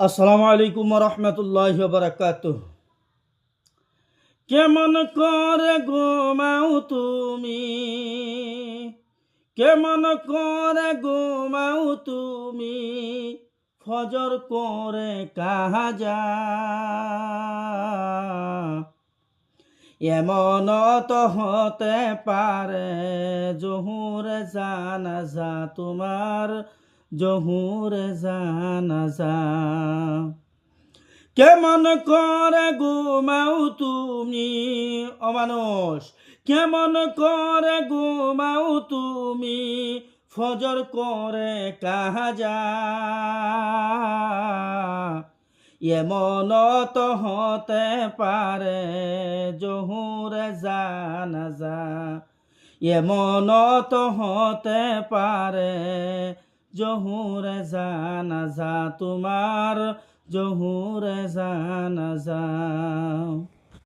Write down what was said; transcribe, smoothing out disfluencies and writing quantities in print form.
আসসালামু আলাইকুম রহমতুল্লাহ বারাকাতুহ। কেমন করে ঘুমাও তুমি, কেমন করে ঘুমাও তুমি, ফজর করে কাজা। এমন তো হতে পারে জহুর জানাজা তোমার, জহুর জানাজা। কেমন করে ঘুমাও তুমি অমানুষ, কেমন করে ঘুমাও তুমি, ফজর করে কাজা। এমন তো হতে পারে জহুর জানাজা, এমন তো হতে পারে জহুর জানাজা তোমার, জহুর জানাজা।